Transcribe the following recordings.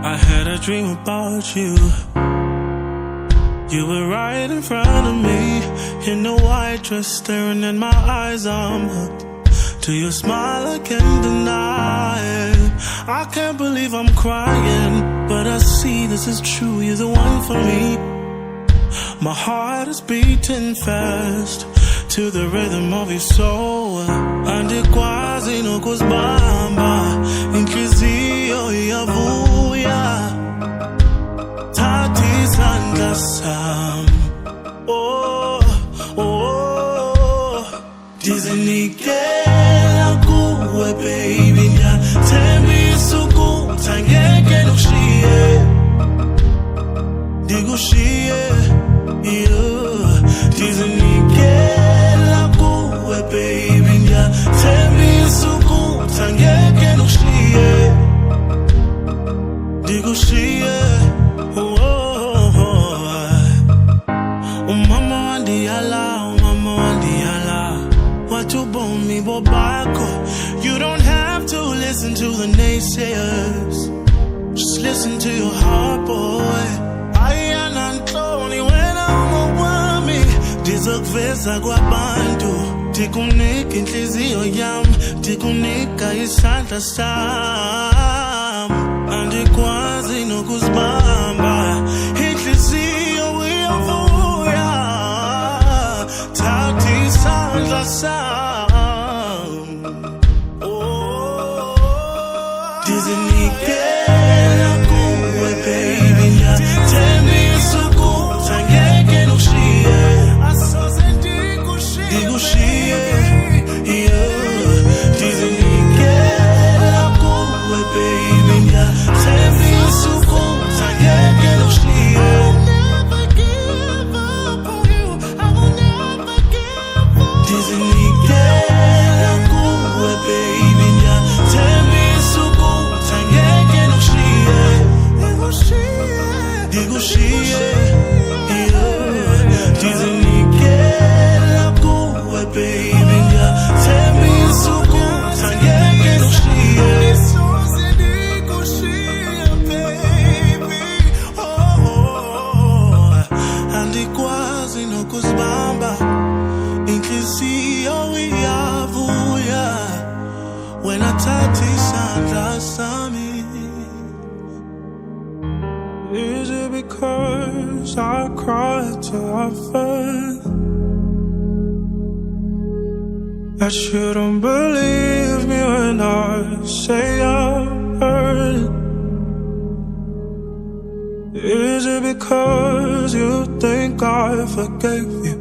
I had a dream about you. You were right in front of me, in a white dress, staring in my eyes. I'm hooked to your smile, I can't deny it. I can't believe I'm crying, but I see this is true. You're the one for me. My heart is beating fast to the rhythm of your soul. Andikwazi nokuzibamba, inhliziyo iyavuya. Thatha isandla sami, oh, oh, ndizinikela kuwe baby. Ngiyathembisa ukuthi angeke ngikushiye, ndikushiye, yeah. Ndizinikela kuwe baby. Ngiyathembisa ukuthi angeke ngikushiye, ndikushiye, oh. Umama wandiyala, umama wandiyala, watubonga bobakho. You don't have to listen to the naysayers, just listen to your heart, boy. Ayana nhloni wena ungowami, ndizokuveza kwabantu, ndikunika inhliziyo yami, ndikunika isandla sami. Andikwazi nokuzibamba, inhliziyo iyavuya. Thatha isandla sami, oh, ndizinikela kuwe baby. Ngiyathembisa ukuthi angeke ngikushiye, ndikushiye, yeah. Ndizinikela kuwe baby. Ngiyathembisa ukuthi angeke ngikushiye, ndizinikela kuwe baby. Ngiyathembisa ukuthi angeke ngikushiye, ndikushiye, yeah. Ndizinikela kuwe baby. Ngiyathembisa ukuthi angeke ngikushiye, baby, oh. Andikwazi nokuzibamba, inhliziyo iyavuya wena thatha isandla sami. Is it because I cried till I fell, that you don't believe me when I say I'm hurt? Is it because you think I forgave you?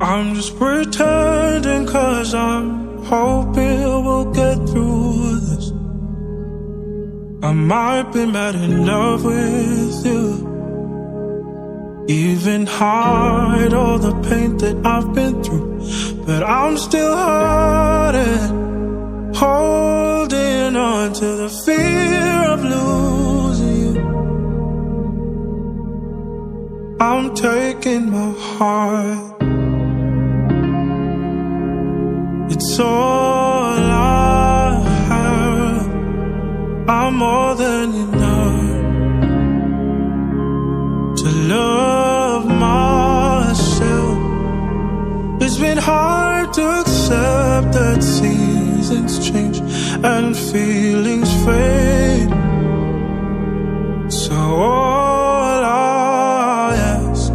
I'm just pretending 'cause I'm hoping we'll get through this. I might be mad in love with you, even hide all the pain that I've been through, but I'm still hurting, holding on to the fear of losing you. I'm taking my heart, it's all I have. I'm more than enough to love myself. It's been hard to accept that seasons change and feelings fade. So all I ask,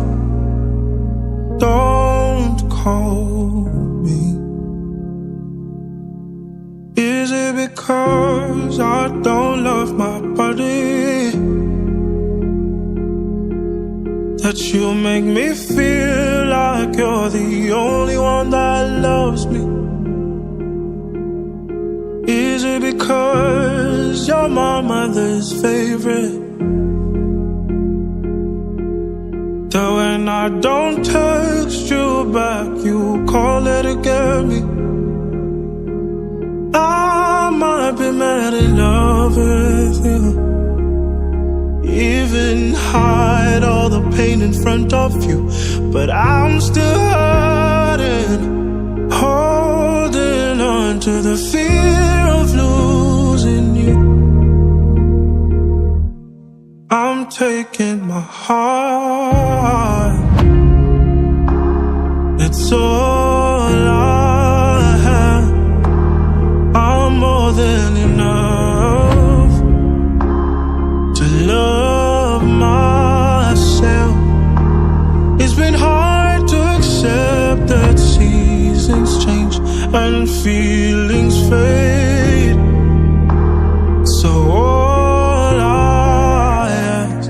don't call me. Is it because I don't love my body, that you make me feel like you're the only one that loves me? Is it because you're my mother's favorite, that when I don't text you back, you call her to get me? I not in love with you. Even hide all the pain in front of you, but I'm still hurting, holding on to the fear of losing you. I'm taking my heart, it's all I have. I'm more than enough to love myself. It's been hard to accept that seasons change and feelings fade. So all I ask,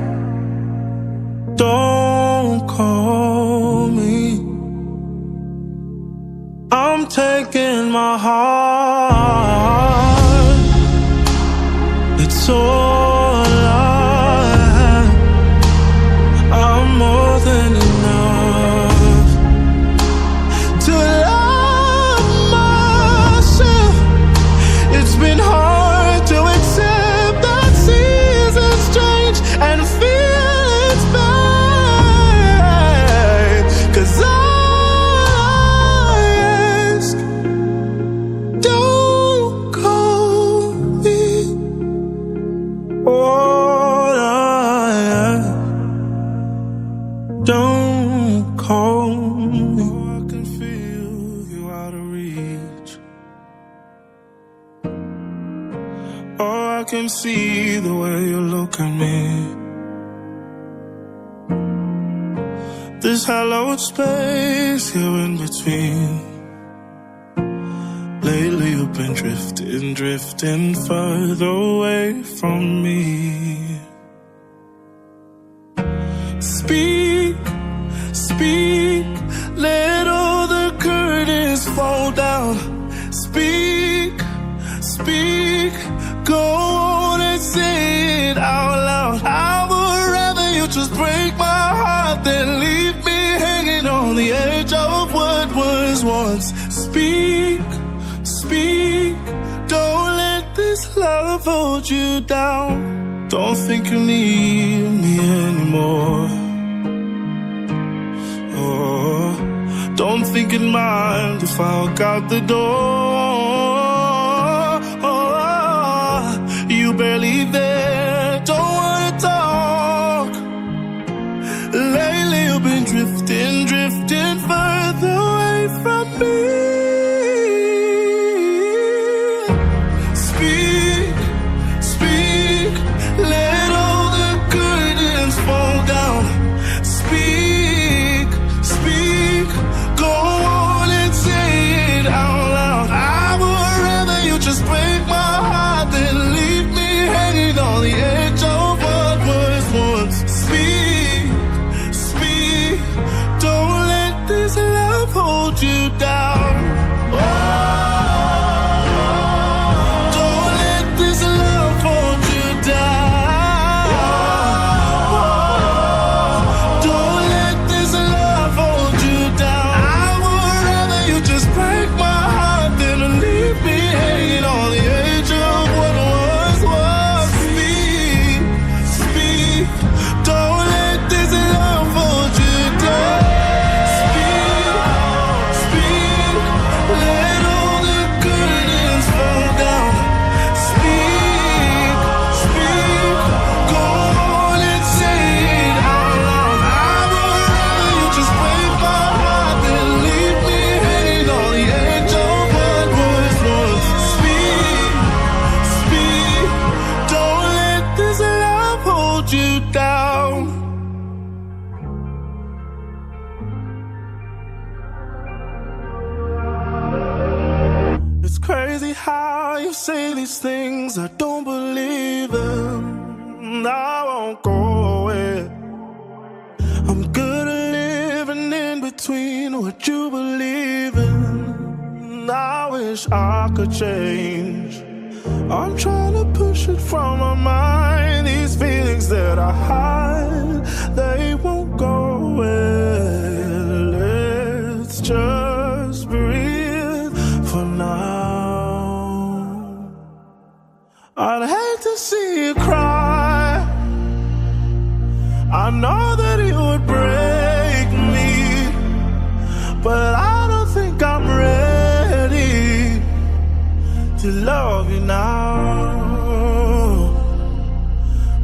don't call me. I'm taking my heart, it's all I have. I'm more than enough to love myself. It's been hard to accept that seasons change and feelings fade. 'Cause I ask, don't call me. All I ask, don't call me. Oh, I can feel you out of reach. Oh, I can see the way you look at me. This hallowed space here in between. Lately you've been drifting further away from me. Speak, speak, let all the curtains fall down. Speak, speak, go on and say it out loud. I would rather you just break my heart than leave me hanging on the edge of what was once. Speak, speak, don't let this love hold you down. Don't think you need me anymore. Oh, don't think you'd mind if I walk out the door. Oh, you barely there, don't wanna talk. Lately you've been drifting further away from me. Speak, speak, let all the curtains fall down. Speak, speak, go on and say it out loud. I would rather you just break my heart than leave me hanging on the edge of what was once. Speak, speak, don't let this love hold you down. Oh, don't let this love hold you down. Don't let this love hold you down. I would rather you just break my heart than leave me hanging on the edge of what was. Speak, speak, don't let this love hold you down. Speak, speak, let all the curtains fall down. Speak, speak, go on and say it out loud. I would rather you just break my heart than leave me hanging on the edge of what was once. Speak, speak, don't let this love hold you down. It's crazy how you say these things, I don't believe them. I won't go away. I'm good at living in between what you believe in. I wish I could change. I'm trying to push it from my mind. These feelings that I hide, they won't go away. Let's just breathe for now. I'd hate to see you cry. I know that it would break me, but I don't think I'm ready to love you now.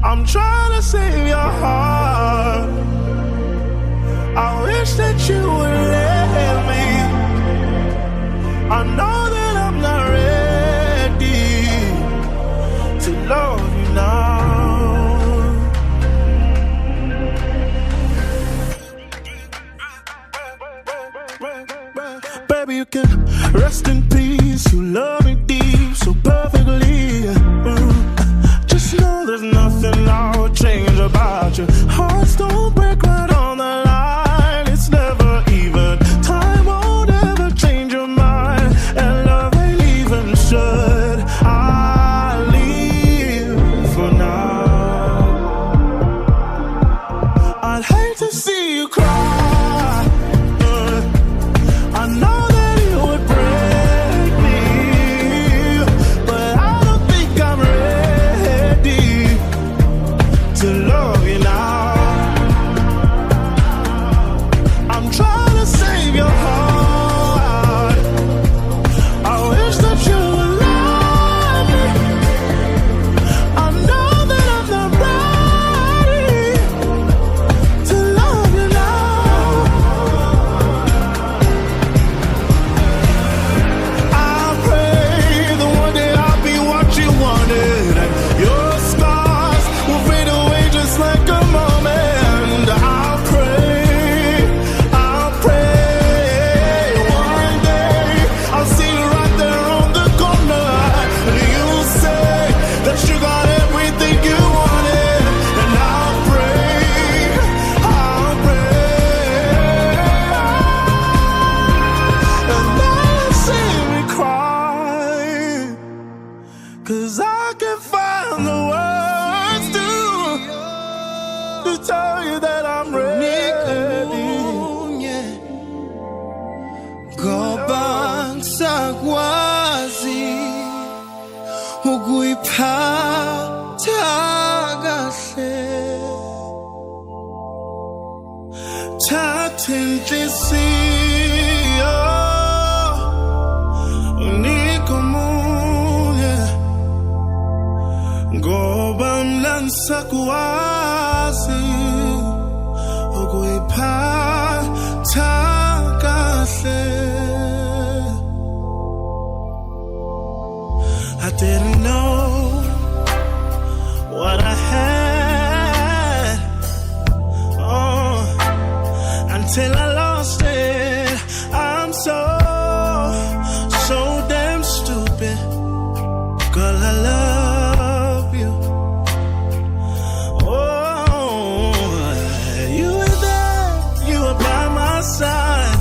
I'm trying to save your heart. I wish that you would let me. I know that I'm not ready to love you now. Baby, you can rest in peace. You love me deep, so perfectly. Just know there's nothing I would change about you. Hearts don't break right on the line. It's never even. Time won't ever change your mind, and love ain't even should. I leave for now. I'd hate to see you cry. I know that it would break me, but I don't think I'm ready to love you now. I'm trying to save your heart. I wish that you would love me. I know that I'm not ready to love you now. I pray that one day I'll be what you wanted, and your scars will fade away just like a moment. I'll pray one day I'll see you right there on the corner, and you'll say that you got everything you wanted. And I'll pray, and that'll see me cry, 'cause I can find the words to tell you that I'm ready. Ngoba ngisakwazi ukuyiphatha kahle. Thatha inhliziyo unike omunye, ngoba mina ngisakwazi ukuyiphatha kahle. I didn't know what I had, until I lost it. I'm so damn stupid. Girl, I love you. Oh, you were there, you were by my side,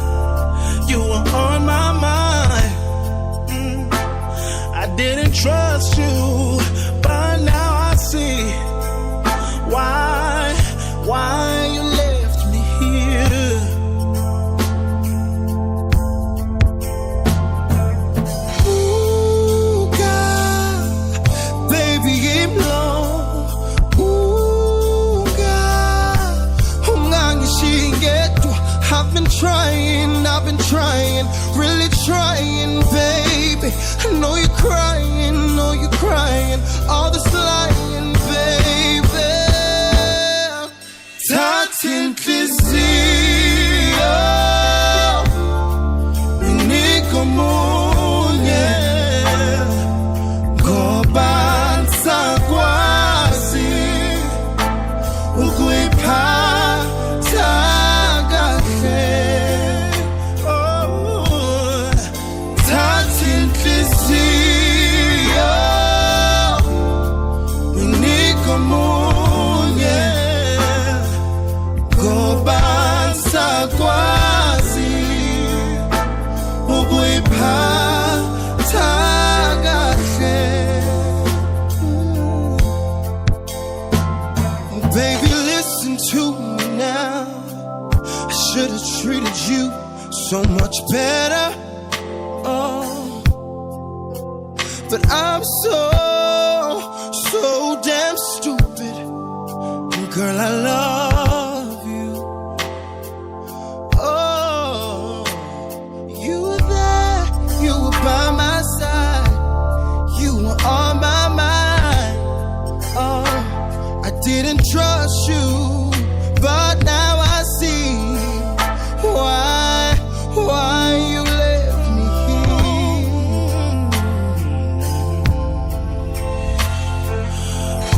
you were on my mind. I didn't trust you, but now I see why you left me here. Ooh, God, baby, I'm low. Ooh, God, ungangishiyedwa. I've been trying, really trying, baby. I know you're crying, all this lying, baby. Thatha inhliziyo unike omunye, ngoba ngisakwazi ukuyiphatha kahle. Thatha inhliziyo unike omunye, ngoba ngisakwazi ukuyiphatha kahle. Baby, listen to me now. I should have treated you so much better. Oh, but I'm so so damn stupid. Girl, I love you. Oh, you were there, you were by my side, you were on my mind. Oh, I didn't trust you, but now I see why you left me here.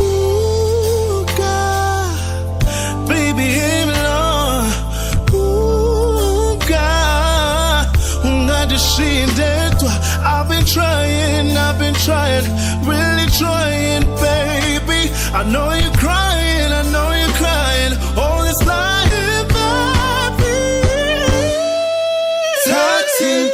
Ooh, God, baby, aim low. Ooh, God, not just seeing that. I've been trying, really trying, baby. I know you're crying, all this lying, baby. Touching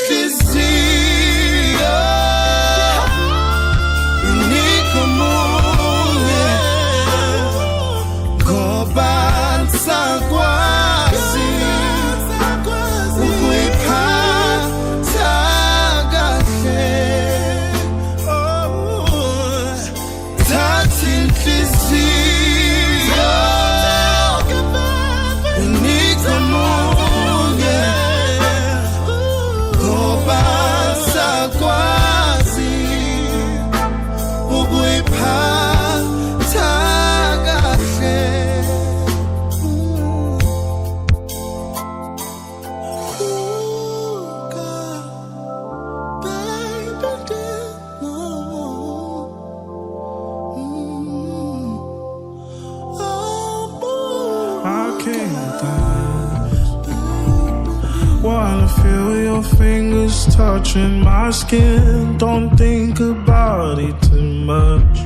Wanna feel your fingers touching my skin. Don't think about it too much.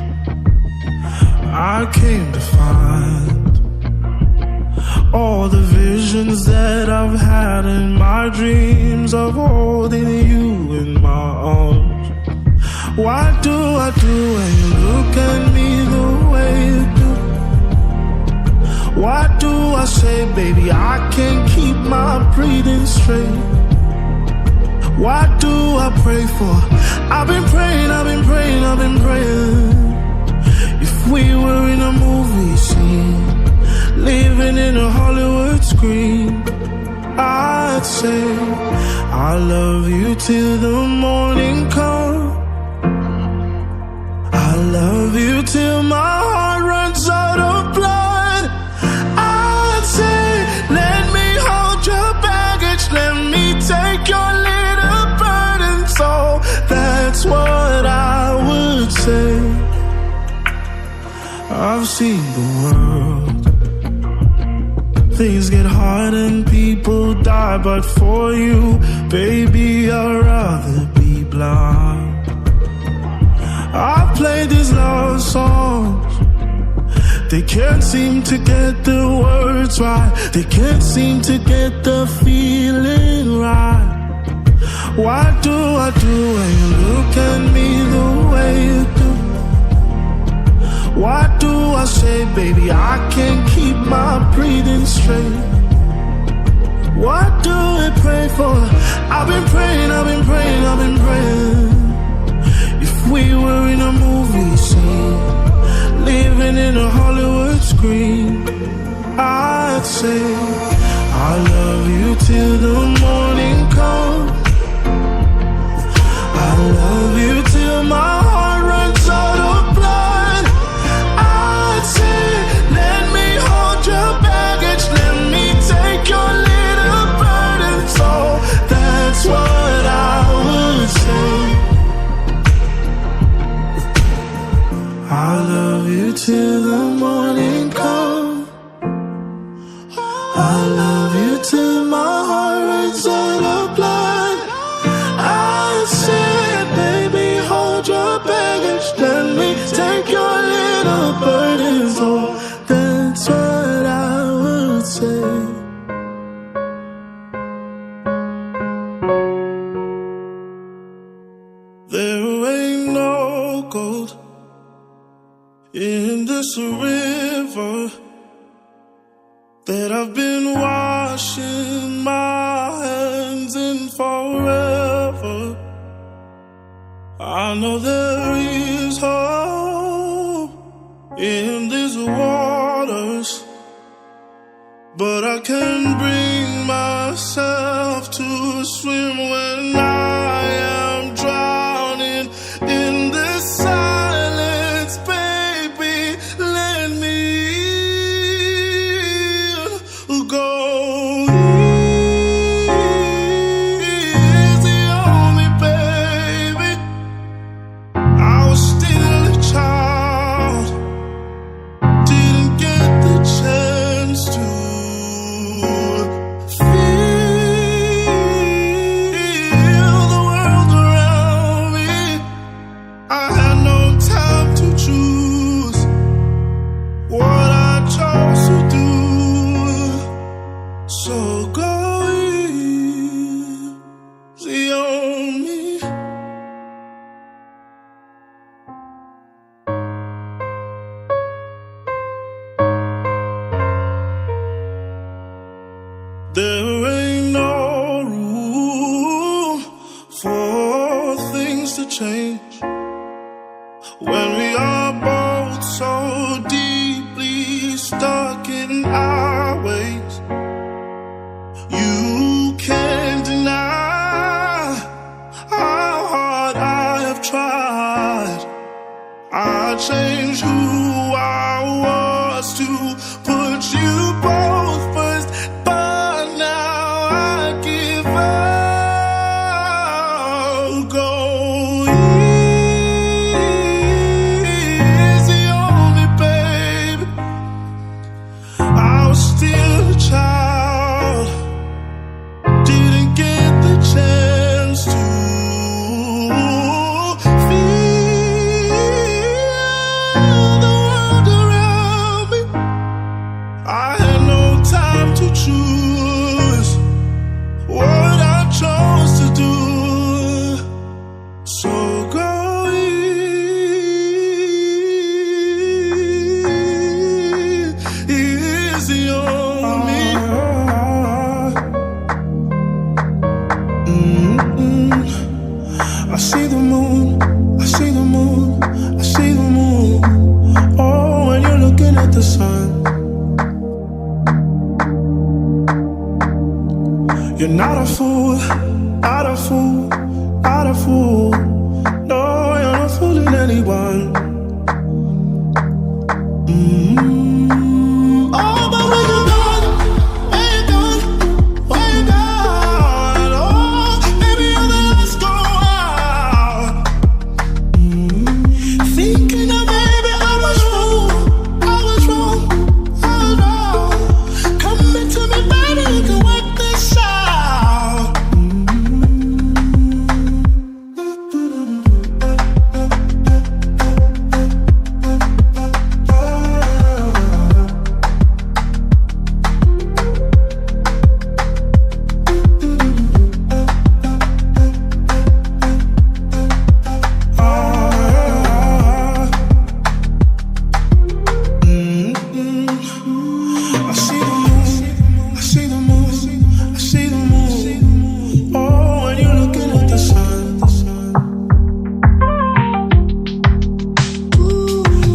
I came to find all the visions that I've had in my dreams of holding you in my arms. What do I do when you look at me the way you do? What do I say, baby? I can't keep my breathing straight. What do I pray for? I've been praying. If we were in a movie scene, living in a Hollywood screen, I'd say I love you till the morning comes. I love you till my heart runs out of blood. I'd say, let me hold your baggage, let me take your little burden. So that's what I would say. I've seen the world. Things get hard and people die, but for you, baby, I'd rather be blind. I've played these love songs, they can't seem to get the words right, they can't seem to get the feeling right. What do I do when you look at me the way you do? What do I say, baby? I can't keep my breathing straight. What do I pray for? I've been praying. If we were in a movie scene, living in a Hollywood screen, I'd say I love you till the morning comes. I love you till my heart runs out of blood. I'd say, let me hold your baggage, let me take your little burden. So that's what I would say. I love you till the morning comes. I love you till my heart runs out of blood. I said, baby, hold your baggage, let me take your little burdens. Oh, that's what I would say. There ain't no gold in this river that I've been washing my hands in forever. I know there is hope when we are both so deeply stuck in our ways. You can't deny how hard I have tried. I changed who I was to put you both first, but now I give up. Go easy on me, babe. I was still a child, didn't get the chance to choose what I chose to do. So go easy on me. I see the moon, I see the moon, I see the moon. Oh, when you're looking at the sun, you're not a fool, not a fool, not a fool. No, you're not fooling anyone. Oh, but when you're gone, when you're gone, when you're gone, oh, maybe you're the last go out. Thinking that maybe I was wrong, I was wrong, I was wrong. Coming to me, baby, you can work this out. I see the moon, I see the moon, I see the moon. Oh, when you're looking at the sun,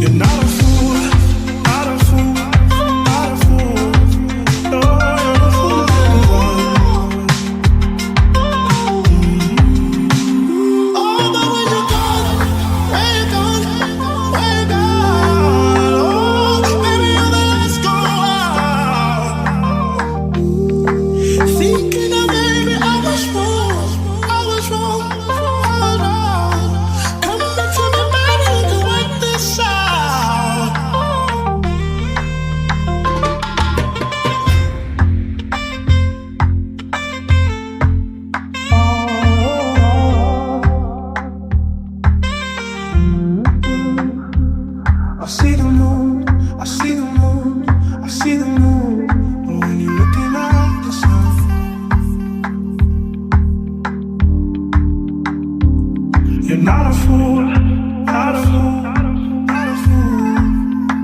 you're not a fool, not a fool, not a fool. No, you're not fooling anyone. Oh, but when you're gone, when you're gone, when you're gone, oh, maybe you're the last go out. Thinking that maybe I was wrong, I was wrong, I was wrong. Coming back to me, baby, you can work this out. I see the moon, I see the moon, I see the moon. But when you're looking at the sun, you're not a fool, not a fool, not a fool.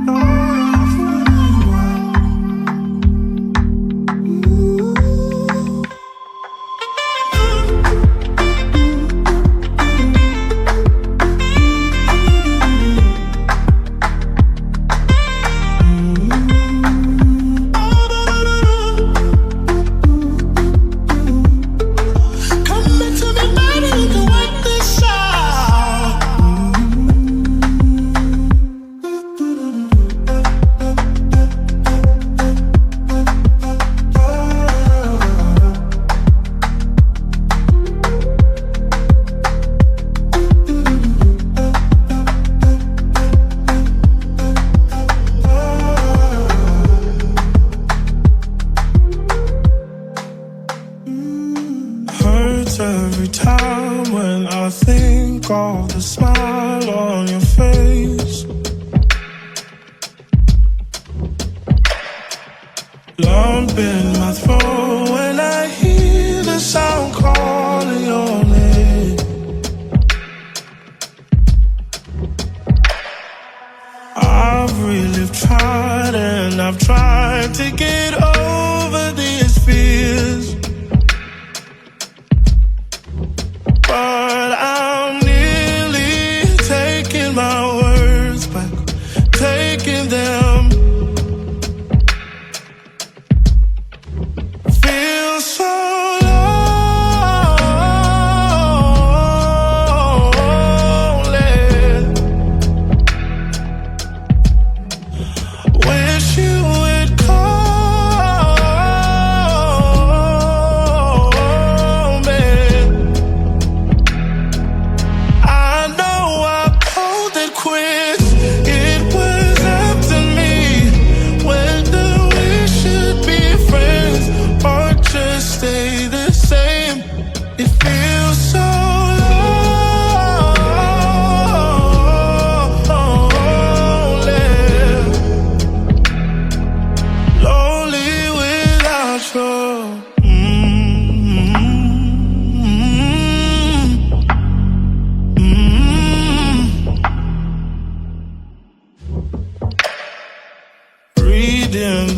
No, you're not fooling anyone. Coming to me, baby, you can work this out. Hurts every time when I think of the smile on your face. Lump in my throat when I hear the sound calling your name. I've really tried and I've tried to get over these fears, but I'm nearly taking my word.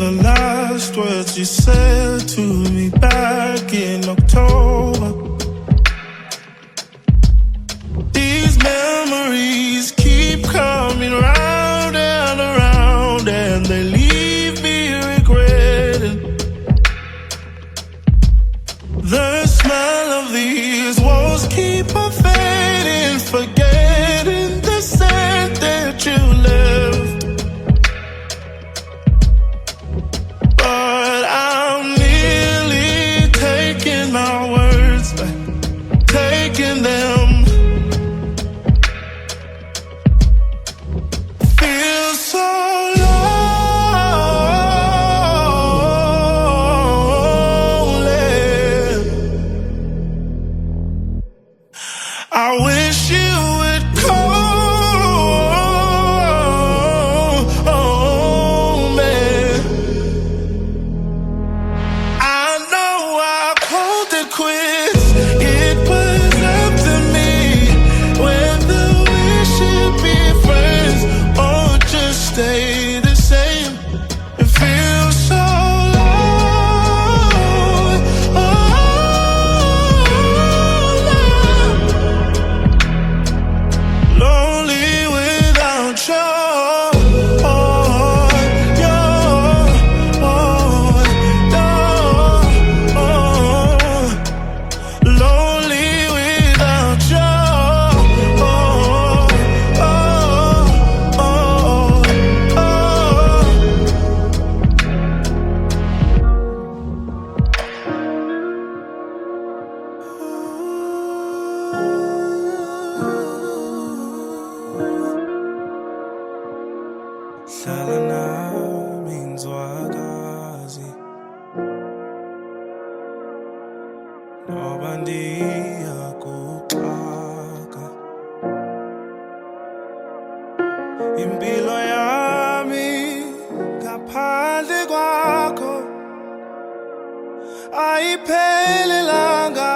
the last words you said to me back in October. These memories keep coming round and around, and they leave me regretting the smell of these walls. Keep on fading, forgetting the scent that you left. But I'm nearly taking my words back, taking them. Feel so lonely. I wish you would call me. I know I called it quits. It was up to me whether we should be friends or just stay the same. It feels so lonely without you. Lonely without you. Hlala nami ngizwakazi ngoba ndiyakuxaka. Impilo yami ngaphandle kwakho ayiphelelanga.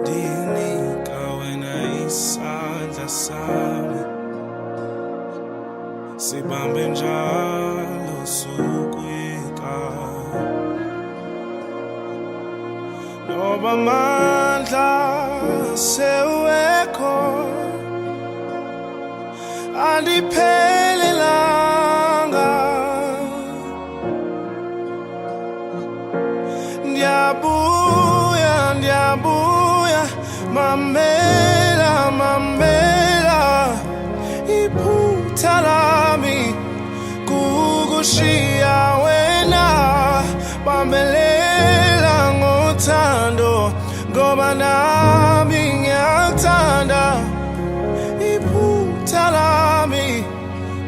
Ndinika wena isandla sami, sibambe njalo sukwika. Noba amandla sewekho andiphelelanga. Ndiyabuya, ndiyabuya, mamela, mamela. Iphutha lami kukushiya wena, bambelela ngothando ngoba nami ngiyakuthanda. Iphutha lami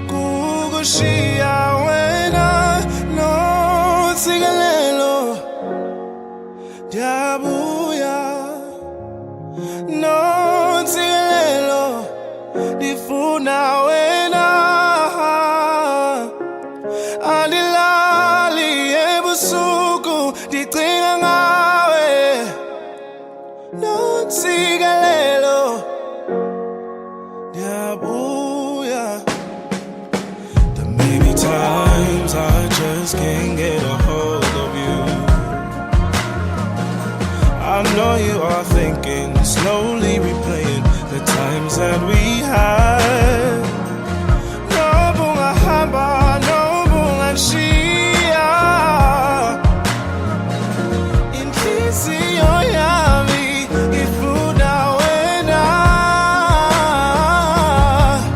kukushiya wena, notsikelelo. Ndiyabuya, notsikelelo, ndifuna wena. Andilali ebusuku ndicinga ngawe, notsikelelo. Ndiyabuya. There may be times I just can't get a hold of you. I know you are thinking, slowly replaying the times that we had. No bungahamba, no bungashiya. Inhliziyo yami ifuna wena.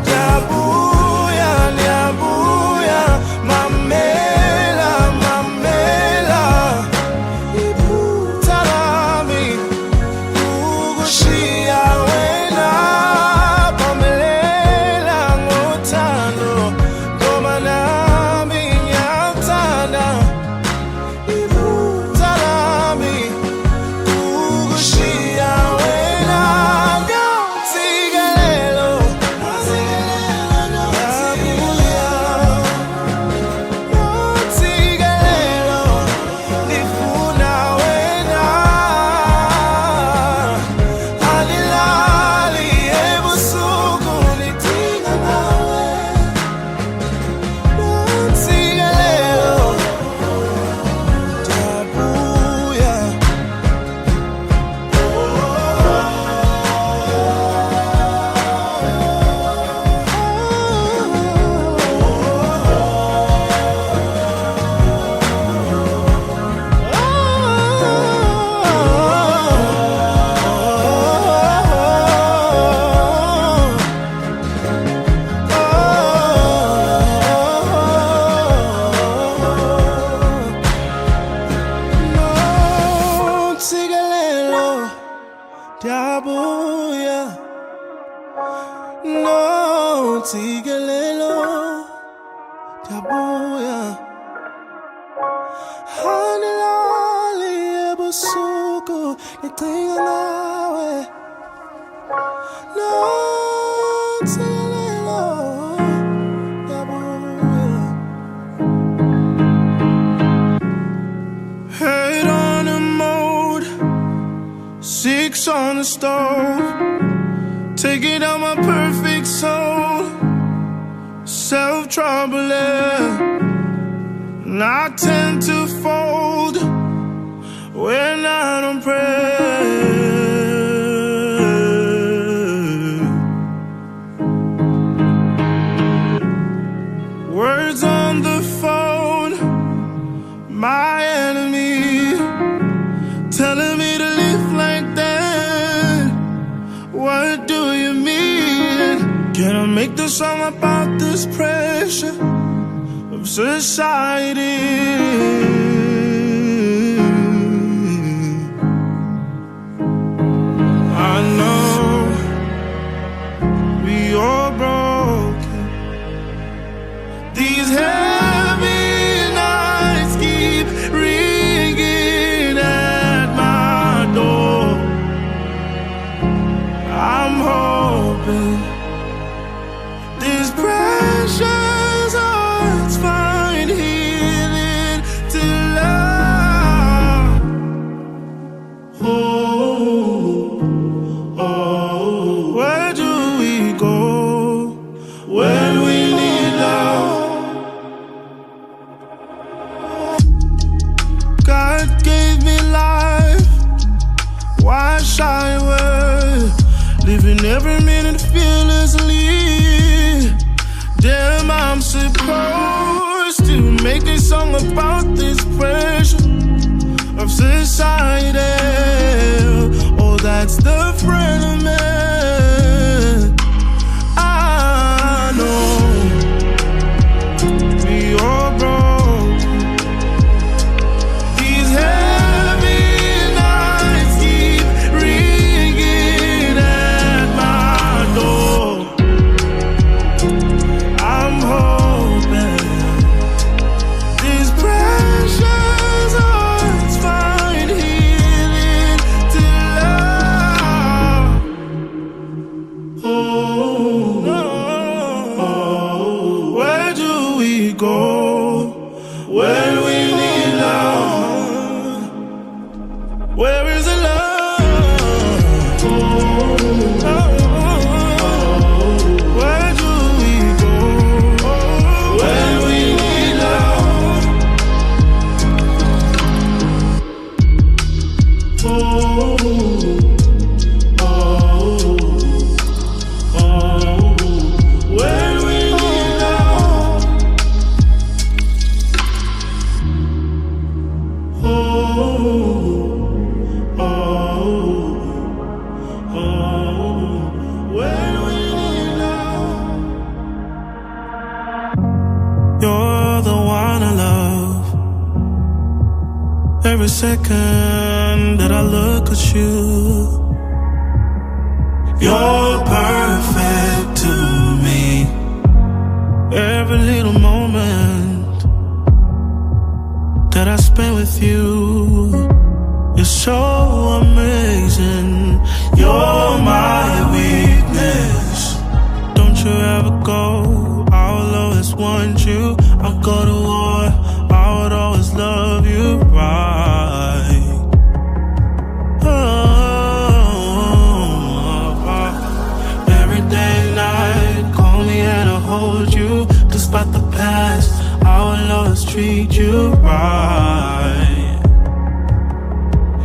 Ndiyabuya, ndiyabuya, mamela, mamela. Iphutha lami kukushiya wena, Diabuya, no tigelelo, Diabuya, Hanilali ebusuku, nitinga nawe, no tigelelo, Diabuya. Hate on the mode, 6 on the stove, taking out my perfect soul, self-troubling, and I tend to fold when I don't pray. Words on the phone, my enemy, telling me to live like that. What do you mean? Can I make the song about this pressure of society? I know we all broken. These heavy nights keep ringing at my door. I'm hoping these precious hearts find healing to love. Oh, where do we go when we need love? God gave me life, why shy away? Living every minute fearlessly. Damn, I'm supposed to make a song about this pressure of society. Oh, that's the friend of man. I know we all broke. These heavy nights keep ringing at my door. I'm hoping these precious hearts find healing to love. Oh, where do we go when we need love? Where is the love? Where do we go when we need love? When we need love. When we need love. You're the one I love. Every second that I look at you, you're perfect to me. Every little moment that I spend with you is so amazing. You're my weakness. Don't you ever go, I will always want you. I'll go to war, I would always love you right. Every day and night, call me and I'll hold you. Despite the past, I will always treat you right.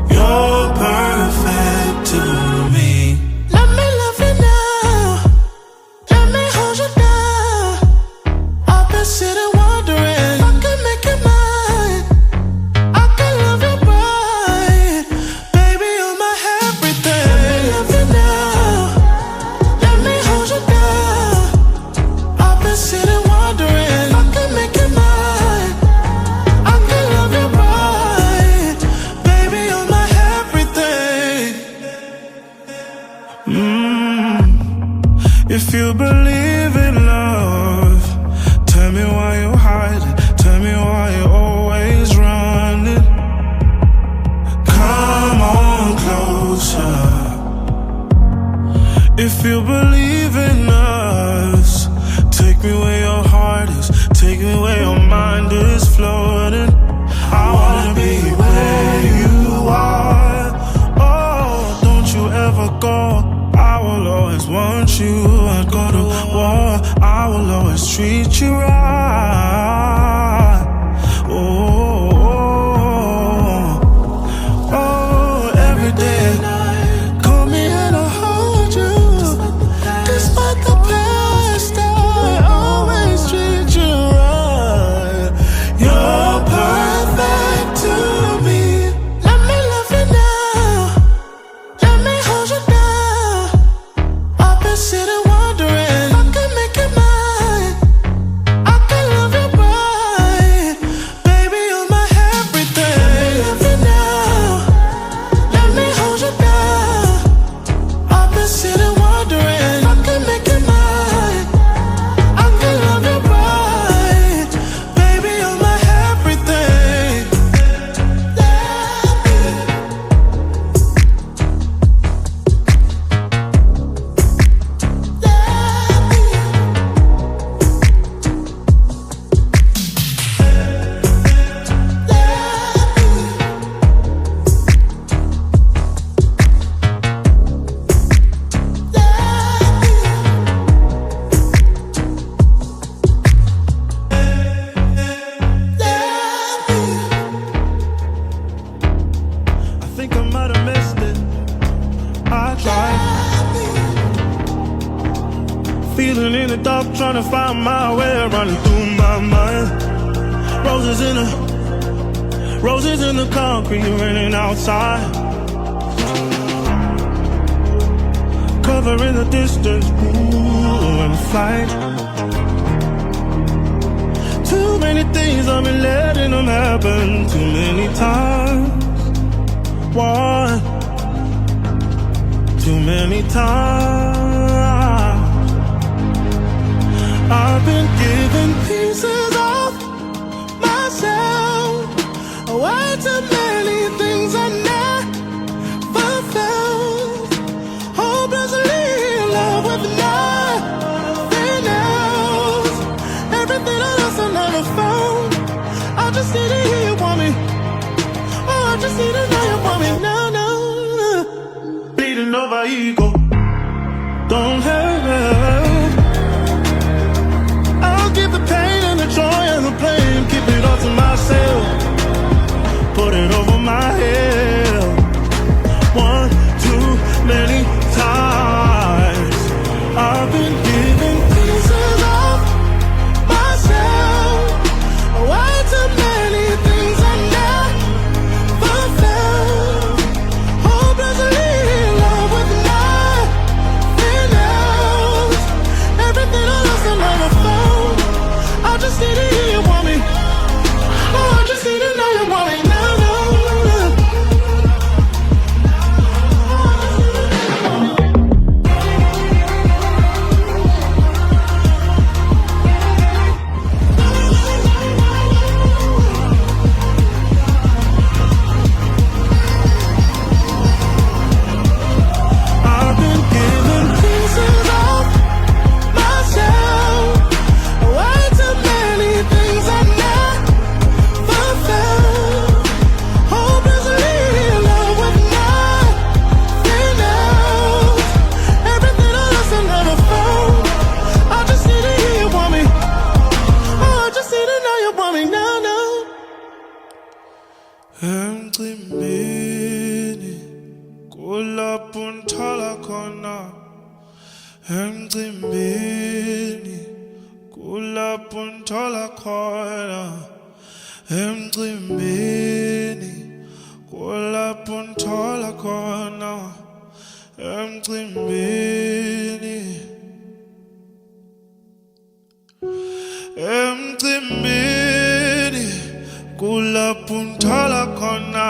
You're perfect to me. Let me love you now, let me hold you down. I've been sitting wondering if I can make you mine. I can love you right, baby, you're my everything. Let me love you now, let me hold you down. I've been sitting wondering if I can make you mine. I can love you right. If you believe in love, tell me why you hide it. Tell me why you're always running. Come on closer. If you believe in us, take me where your heart is. Take me where your mind is floating. I wanna be where you are. Oh, don't you ever go. I will always want you. I'd go to war. I will always treat you right. Oh, every day. Call me and I'll hold you. Despite the past, I always treat you right. You're perfect to me. Let me love you now. Let me hold you now. I've been sitting wondering if I can make it mine. I can love you right. Baby, you're my everything. Let me love you now. Let me hold you down. I've been sitting wondering if I can make it mine. I can love you right. Baby, you're my everything. I think I might have missed it. I tried. Feeling in the dark, trying to find my way, running through my mind. Roses in the concrete, raining outside. Covering the distance, ooh, and flight. Too many things I've been letting them happen too many times. One, too many times. I've been giving pieces of myself. Way too many things I never felt. Hopelessly in love with nothing else. Everything I lost I never found. I just need to hear you want me. Oh, I just need to know you want me now, now. Bleeding over ego. Don't help. I'll give the pain and the joy and the blame. Keep it all to myself. Put it over my head. One, too many times. I've been giving pieces of myself. Way too many things I never felt. Hopelessly in love with nothing else. Everything I lost I never found. I just need to hear you want me. Oh, I just need to know you want me now. I've been giving pieces of myself. Way too many things I never felt. Hopelessly in love with nothing else. Everything I lost I never found. I just need to hear you want me. Oh, I just need to know you want me now, now. Emcimbini kulapho nthola khona. Emcimbini kulapho nthola khona. Emcimbini kulapho nthola khona. Emcimbini. Emcimbini kulapho nthola khona.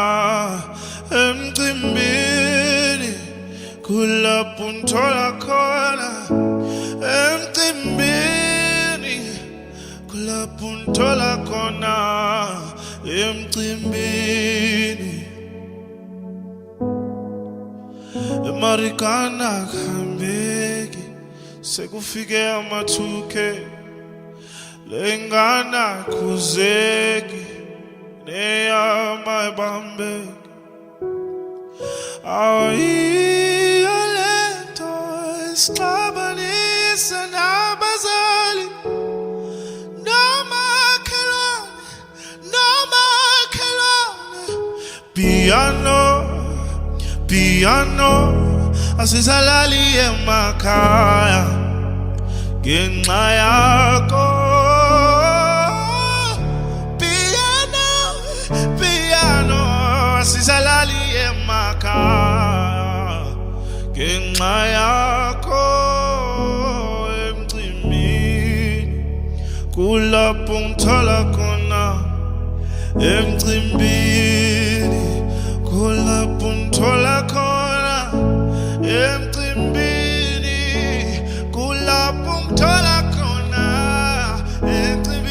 Emcimbini kulapho kulapho ungithola khona emcimbini, kulapho ungithola khona emcimbini. Emarikana khambeki sekufike ama-2K, lengana khuzeki neyama ebambeki. Ayiyo lento esixabanisa nabazali nomakhelwane. Piano asisalali emakhaya ngenxa yakho. Piano asisalali emakhaya ngenxa yakho. Emcimbini kulapho ungithola khona, emcimbini kulapho ungithola khona, emcimbini kulapho ungithola khona, emcimbini.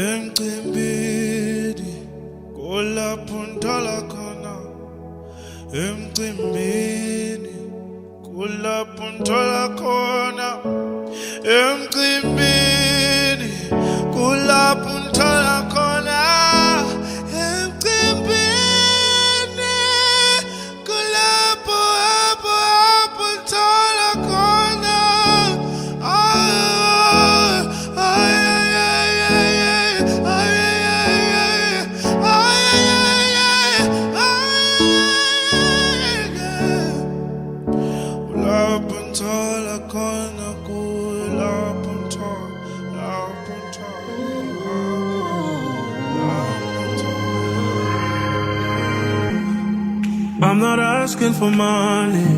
Emcimbini kulapho ungithola khona, emcimbini kulapho ungithola khona, emcimbini kulapho ungithola khona, emcimbini kulapho ungithola khona. I'm not asking for money,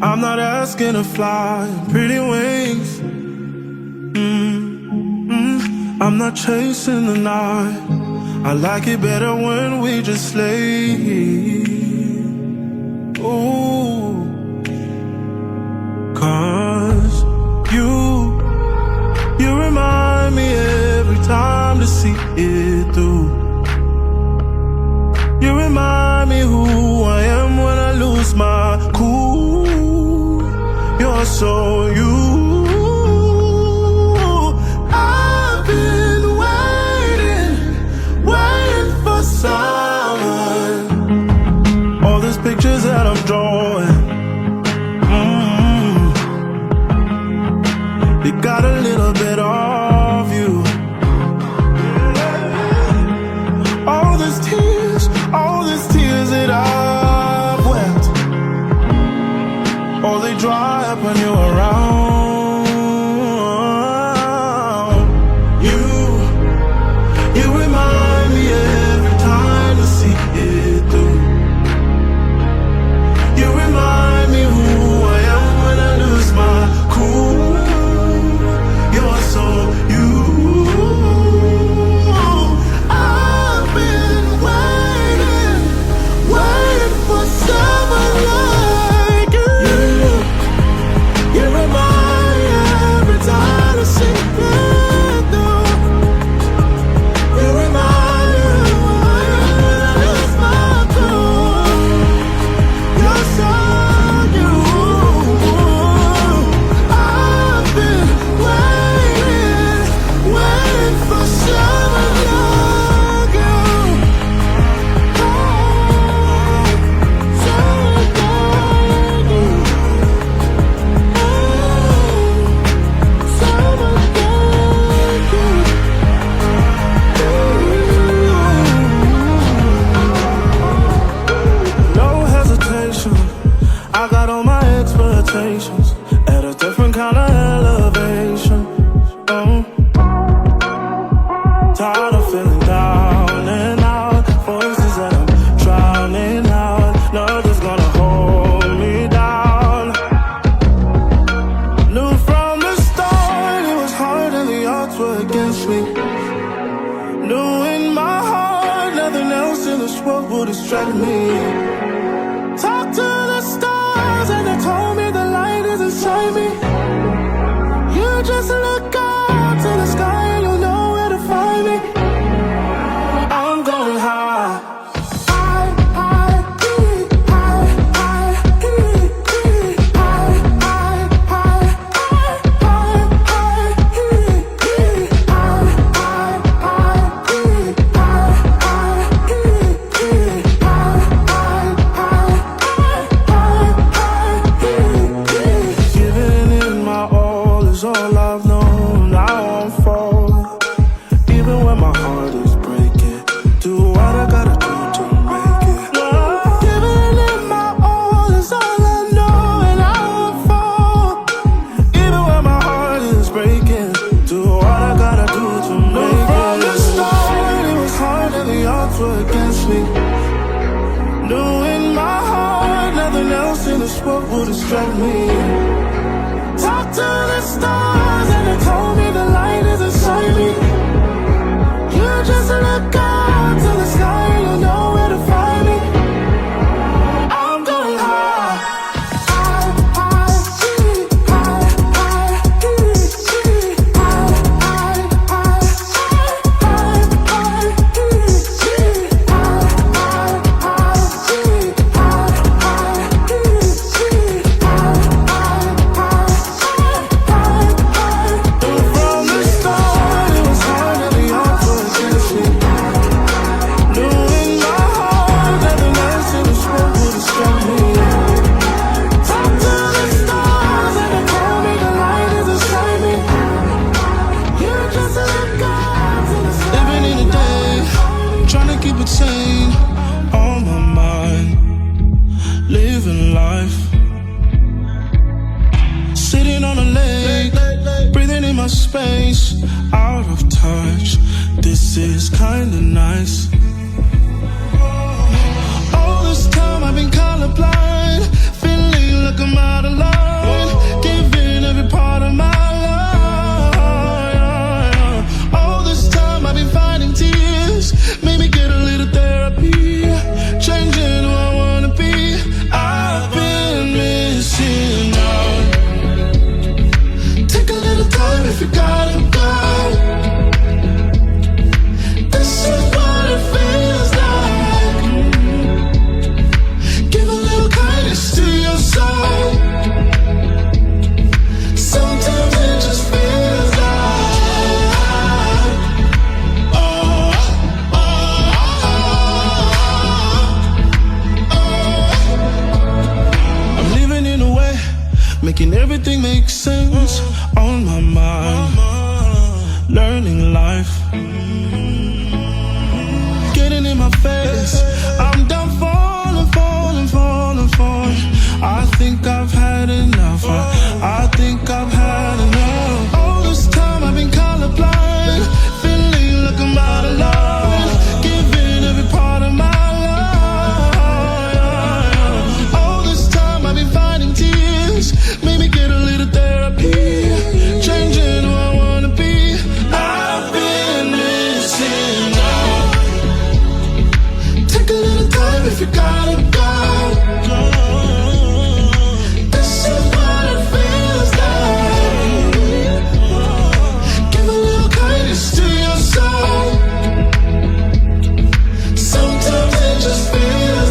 I'm not asking to fly pretty wings. I'm not chasing the night, I like it better when we just sleep. Ooh, 'cause you remind me every time to see it through. You remind me who I am when I lose my cool. You're so you. I've been waiting for someone. All these pictures that I'm drawing, they got a little bit of you. All these tears that I've wept, oh, they dry up when you're around. else in this world would distract me. Talk to the stars and they told me the light is inside me. You just look up to the sky and you'll know where to find me. I'm going high. What would distract me? Talk to the stars and they told me the light is inside me. You just look up to the sky and you'll know where to find me. I'm going high. On my mind, living life, sitting on a lake, breathing in my space, out of touch. This is kinda nice. All this time I've been colorblind, feeling like I'm out of line, giving every part of my life. All this time I've been fighting tears, made me get a little therapy, changing who I wanna be. I've been missing out. Take a little time if you gotta go. This is what it feels like. Give a little kindness to your soul. Sometimes it just feels like, I'm living in a way, making everything make sense. On my mind, learning life, getting in my face. I'm done falling, falling, falling, falling. I think I've had enough. I think I've had enough. All this time I've been colorblind, feeling like I'm out of line, giving every part of my life. All this time I've been fighting tears, made me get a little therapy, changing who I wanna be. I've been missing out. Take a little time if you gotta go. This is what it feels like. Give a little kindness to your soul. Sometimes it just feels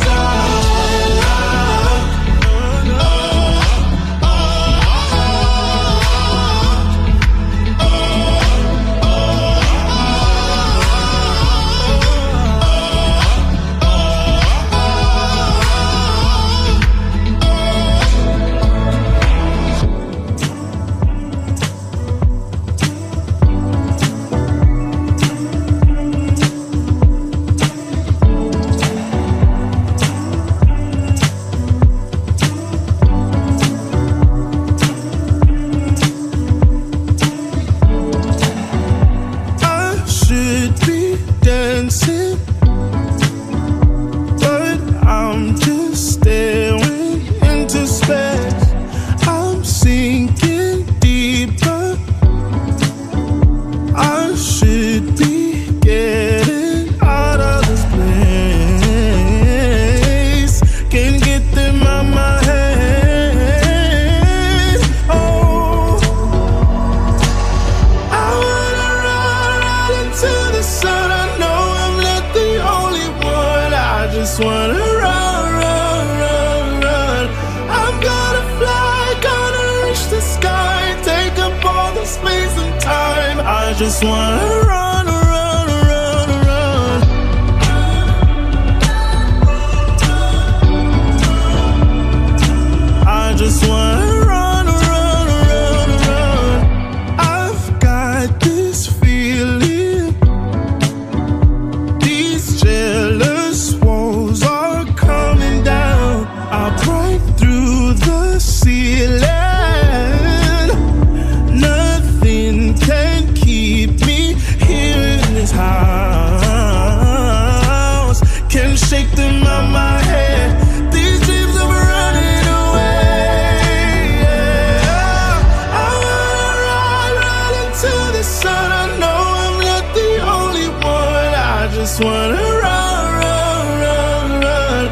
just wanna run, run, run, run. I'm gonna fly, gonna reach the sky, take up all the space and time. I just wanna run, run, run, run. I just wanna run, run, run, run. I've got this feeling, these jealous walls are coming down. I'll break through the ceiling. Nothing can keep me here in this house. Can't shake them out my head. These dreams are running away. Yeah. I wanna run, run into the sun. I know I'm not the only one. I just wanna run, run, run, run.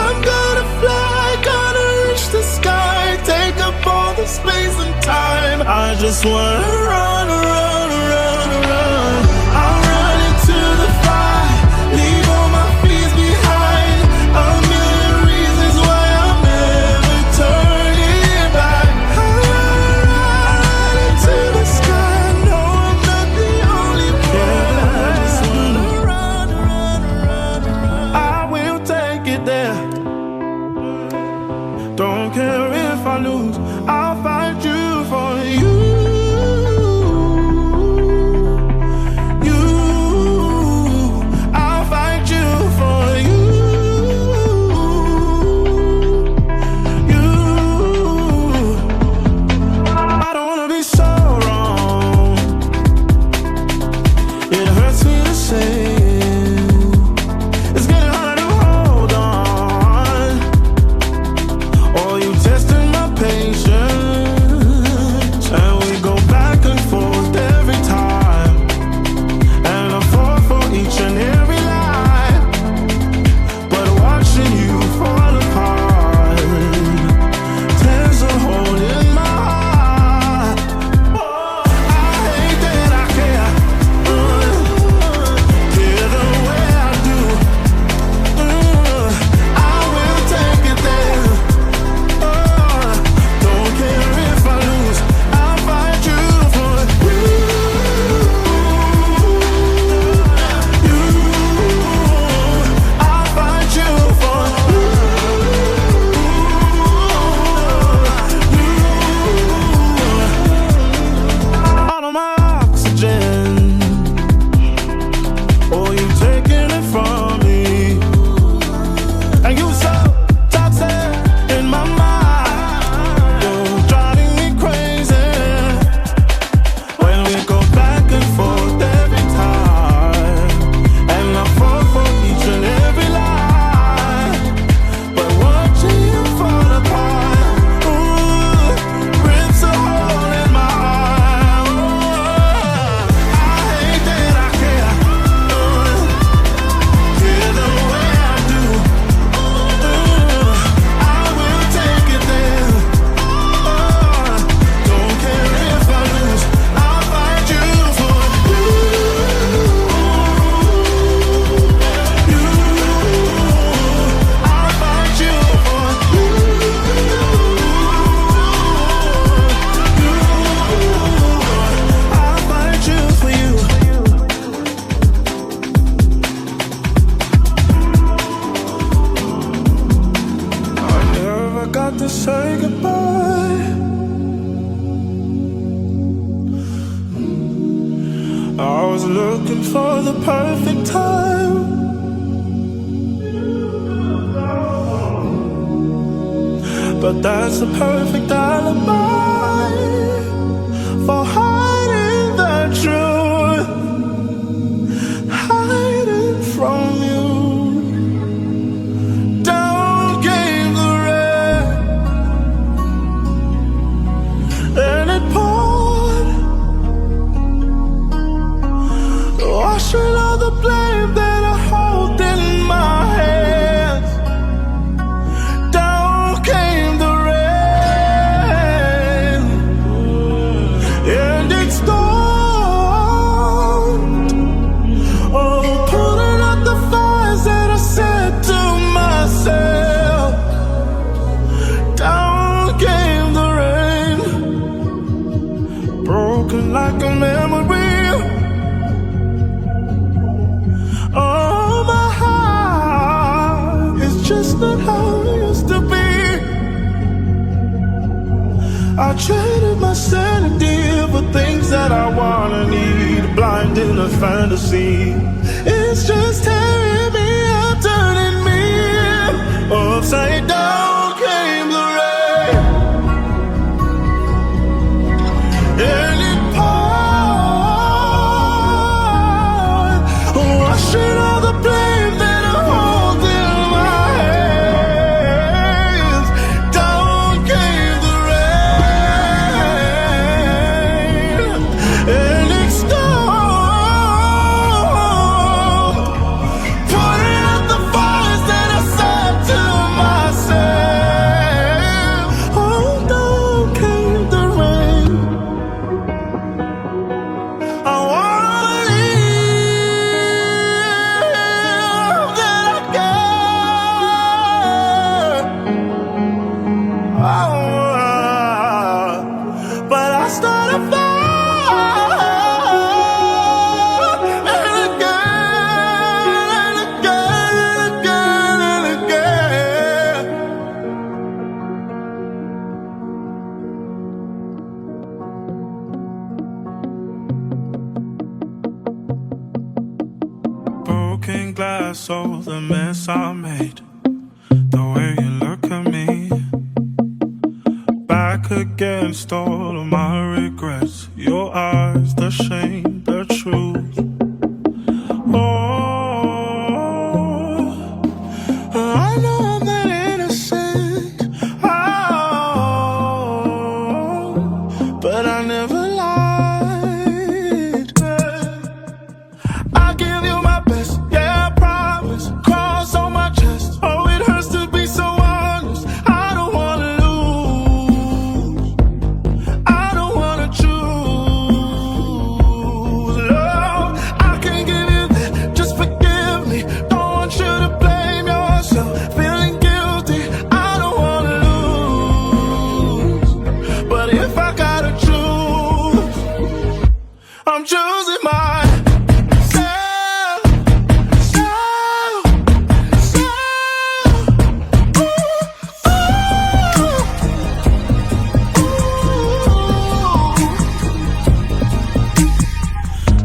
I'm gonna fly, gonna reach the sky, take up all the space and time. I just wanna run, run, run, run. I'll run into the fire, leave all my fears behind. A million reasons why I'm never turning back. I'll run into the sky, I know I'm not the only one. I just wanna run, run, run, run. I will take it there. Don't care if I lose, I'll fight you for you. You, I'll fight you for you. You, I don't wanna be so wrong. It hurts me to say it's getting harder to hold on. Oh, you testing my patience, and we go back and forth every time, and I fall for each and every lie. But watching you fall apart tears a hole in my heart. I hate that I care, care the way I do. I will take it there. Don't care if I lose, I'll fight you for you. You, I'll fight you for you. All of my oxygen, oh, you taking it from me, and you so toxic in my mind. You're driving me crazy when we go back and forth every time, and I fall for each and every lie. But watching you fall apart, ooh, rips a hole in my heart. I hate that I care, care the way I do. I will take it there. Don't care if I lose, I'll fight you for you. You, I'll fight you for you. I'll fight you for you. I never got to say goodbye. I was looking for the perfect time, but that's the perfect alibi for hiding the truth, hiding from you. Down came the rain, and it poured, washing all the blame that I hold in my hands. Down came the rain, traded my sanity for things that I wanna need. Blind in a fantasy. It's just tearing me up, turning me upside down. Came the rain, and it poured, washing all the blame that I hold in my hands. Down came the rain, and it stormed, putting out the fires that I set to myself. Oh, down came the rain. I wanna live that I can. Oh, but I started fire, and again, and again, and again, and again. Broken glass, oh, the mess I made. The way you look at me, back against all of my regrets. Your eyes, the shame, the truth. Oh, I know I'm not innocent. Oh, but I never lied. I give you my best, yeah, I promise. Cross on my chest. Oh, it hurts to be so honest. I don't wanna lose. I don't wanna choose. Love, I can't give you that. Just forgive me. Don't want you to blame yourself. Feeling guilty. I don't wanna lose. But if I gotta choose, I'm choosing myself.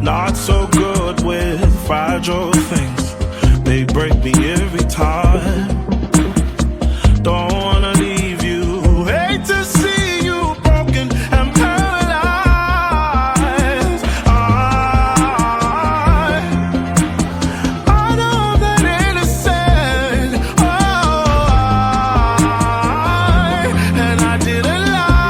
Not so good with fragile things. They break me every time. Don't wanna leave you. Hate to see you broken and paralyzed. I know I'm not innocent. And I didn't lie.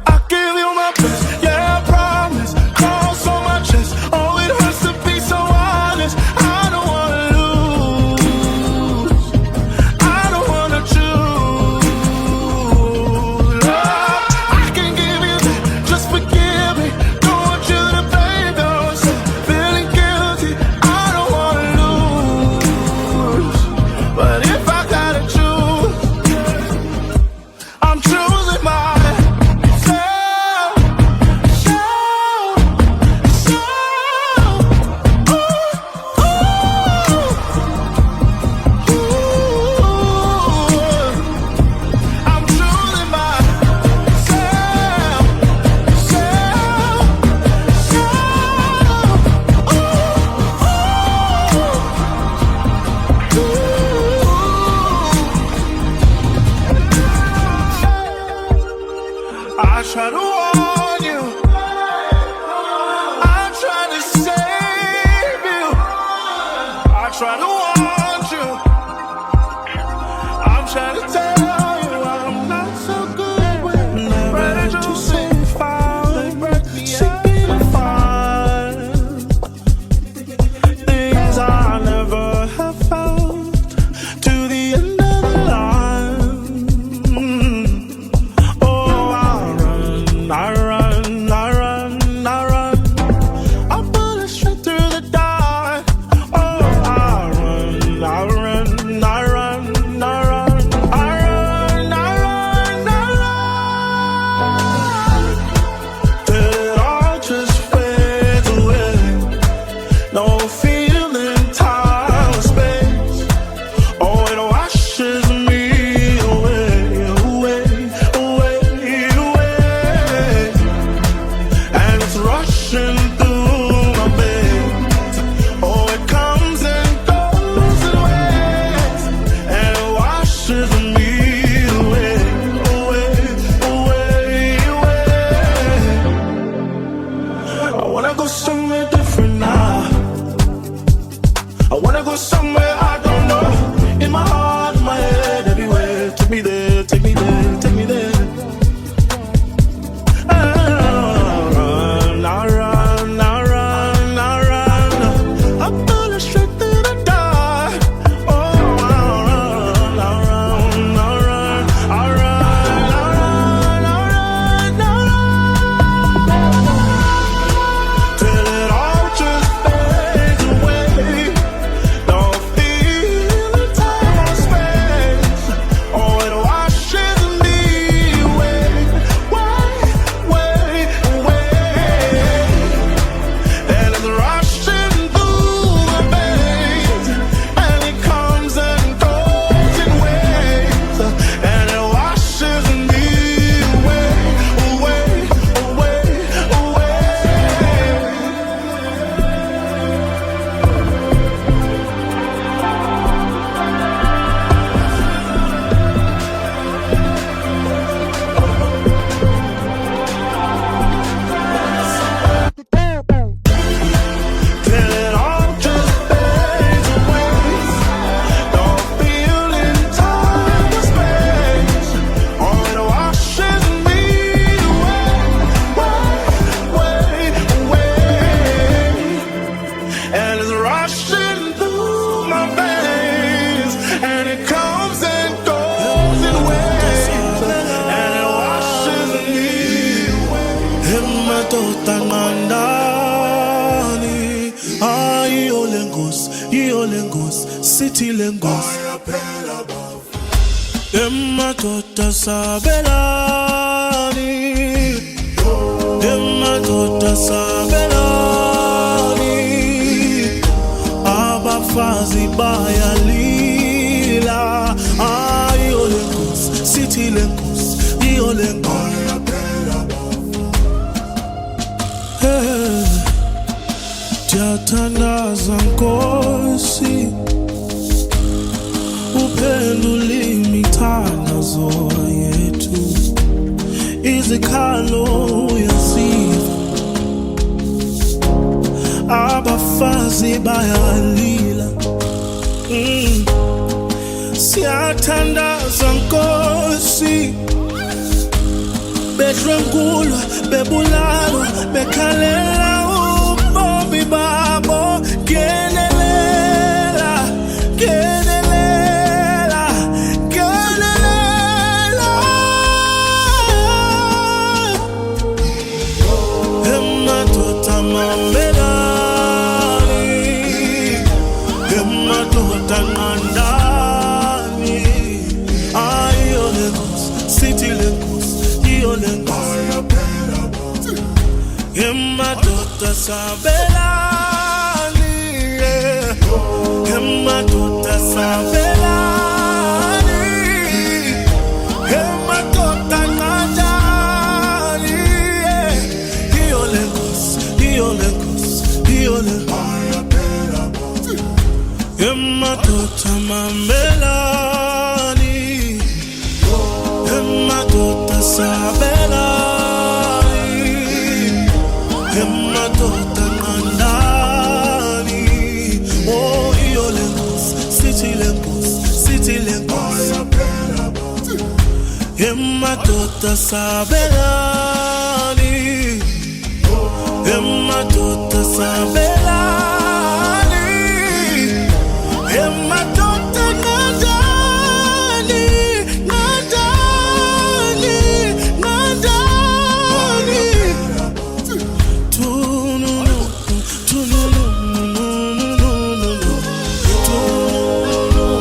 I give you my best, yeah, I promise. Cross on my chest. Oh, it hurts to be so honest. I don't wanna lose. I don't wanna choose. Love, I can give you that. Just forgive me. Don't want you to blame yourself. Feeling guilty. I don't wanna lose. But if I gotta choose, I'm choosing myself. I'm choosing I try to warn you. I try to save you. I try to warn you. I'm trying to tell you I'm not so good with never to say fine. Sinking fine. Things I never have felt to the end of the line. Oh, I run, I run, I run, I run. I'm pulling straight through the dark. Oh, I run, I wanna go somewhere I don't know. In my heart, in my head, everywhere. Take me there, take me there, take me there. Now run, now run, now run. I'm falling straight to the dark. Oh, now run, now run, now run. I'll run, now run, now run, now run. Till it all just fades away. Don't feel the time or space. Oh, it washes me away. And it's rushing through my veins, and it comes and goes in waves, and it washes me away, away, away, away. Till it all just fades away. Don't feel in time or space. Oh, it washes me away, away, away. And it's rushing through my veins, and it comes and goes in waves, and it washes me away. Madoda ngandani, ayo lengos, city lengos. Madoda sabelani, madoda sabelani. Abafazi bayalila, ayo lengos, city lengos, iyo lengos. Jathandaza Nkosi, uphendule imithandazo yethu, izikhalo uyasiva, abafazi bayalila. Siyathandaza Nkosi, bedlwengulwa, bebulalwa, bekhalela ubomi babo. Genelela, genelela, genelela. Madoda mamelani, madoda ngandani. Ayo lengos, city lengos, iyo lengos. Madoda sabelani, madoda sabelani, madoda ngandani. Iyo lengos, iyo lengos, iyo lengos. Madoda mamelani, madoda sabelani, madoda ngandani. Oh, iyo lengos, city lengos, city lengos. Madoda sabelani, madoda sabelani, madoda ngandani, ngandani, ngandani. Tununu, tununu, tununu, tununu, tununu.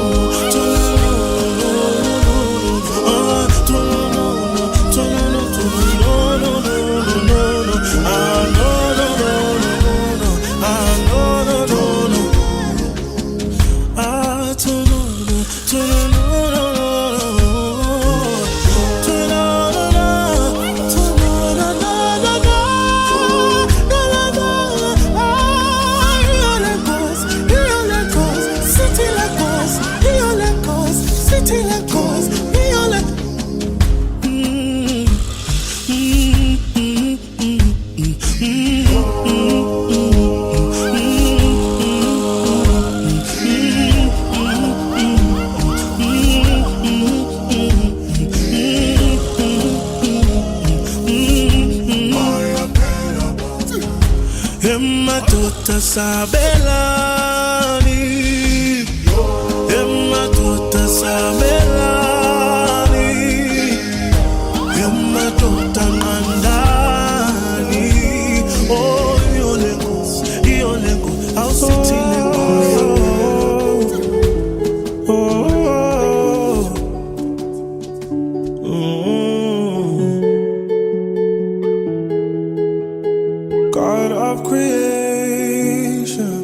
sabelani, emadoda sabelani, emadoda mandani. Oh, iolengo, I'll sit in God of creation,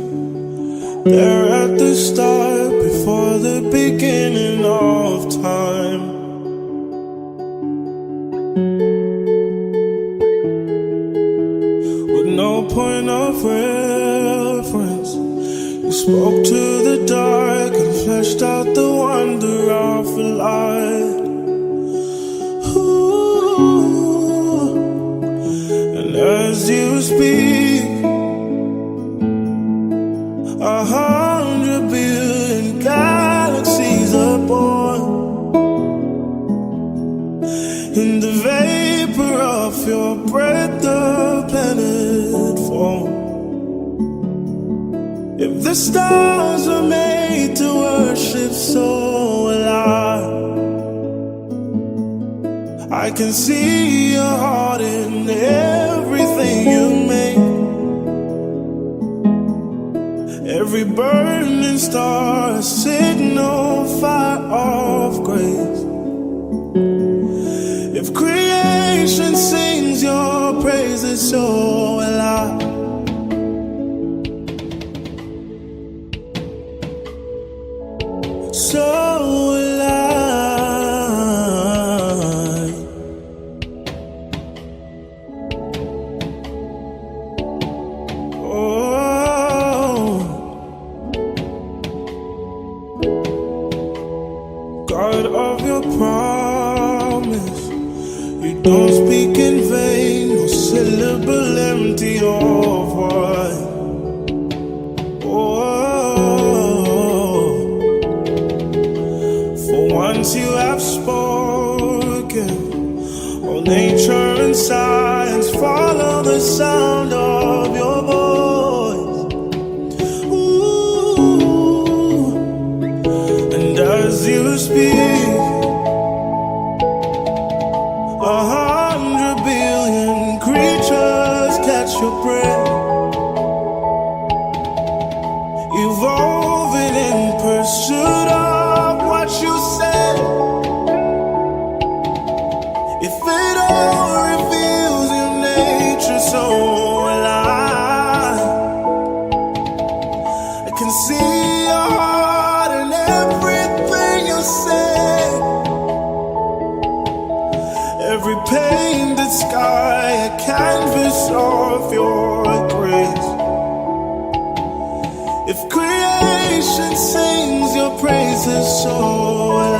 there at the start, before the beginning of time. With no point of reference, you spoke to the dark and fleshed out the wonder of light. As you speak, 100 billion galaxies are born. In the vapor of your breath, the planet form. If the stars were made to worship, so will I can see your heart in everything you make. Every burning star, a signal, fire of grace. If creation sings your praises, so will I. So will I. God of your promise, you don't speak in vain, no syllable empty of word. Oh, for once you have spoken, all nature and science follow the sound of your voice. And as you speak, 100 billion creatures catch your breath, evolving in pursuit of what you said. If it all reveals your nature, so will I can see your heart in everything you say. Every painted sky, a canvas of your grace. If creation sings your praises, so will I.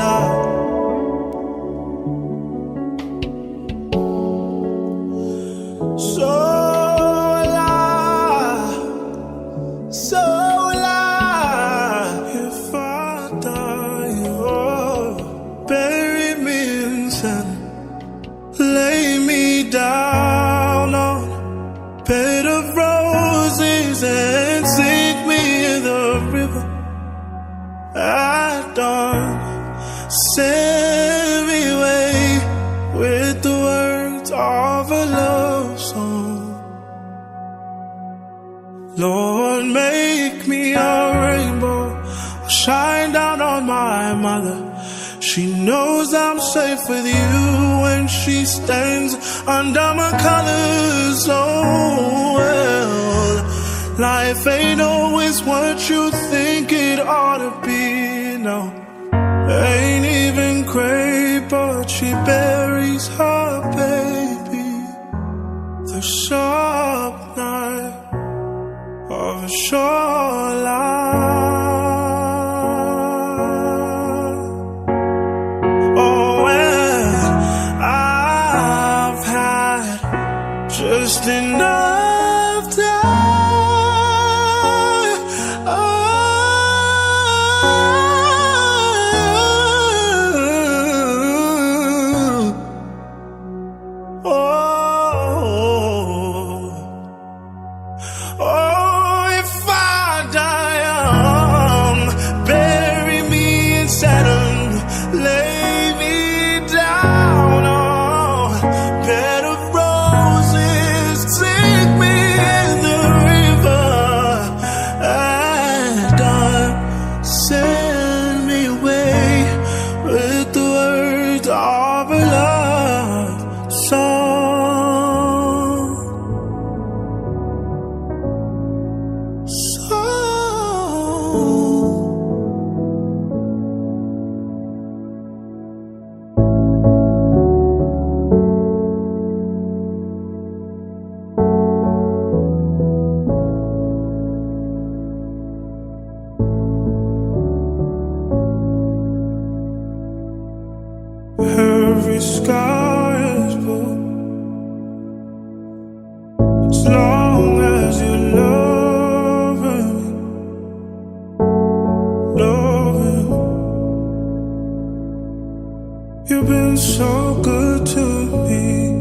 So will I. So will I. If I die, oh, bury me in sand. Lay me down on a bed of roses and sink me in the river at dawn. Send me away with the words of a love song. Lord, make me a rainbow, shine down on my mother. She knows I'm safe with you when she stands under my colors. Oh, well, life ain't always what you think it ought to be, no. Ain't even great, but she buries her baby. The sharp knife of a shoreline. Just enough time. Oh, if I You've been so good to me.